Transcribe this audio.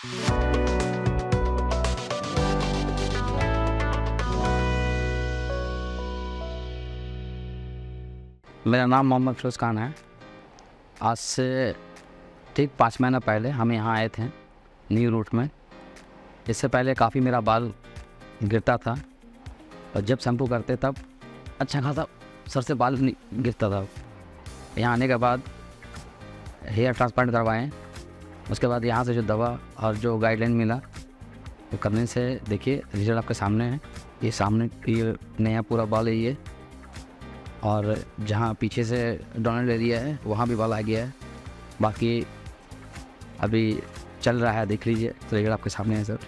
मेरा नाम मोहम्मद फिरोज़ खान है। आज से ठीक 5 महीना पहले हम यहाँ आए थे न्यू रूट में। इससे पहले काफ़ी मेरा बाल गिरता था और जब शैम्पू करते तब अच्छा खासा सर से बाल गिरता था। यहाँ आने के बाद हेयर ट्रांसप्लांट करवाएं, उसके बाद यहाँ से जो दवा और जो गाइडलाइन मिला तो करने से देखिए रिजल्ट आपके सामने है। ये सामने ये नया पूरा बाल है ये, और जहाँ पीछे से डोनल एरिया है वहाँ भी बाल आ गया है। बाकी अभी चल रहा है, देख लीजिए, तो रिजल्ट आपके सामने है सर।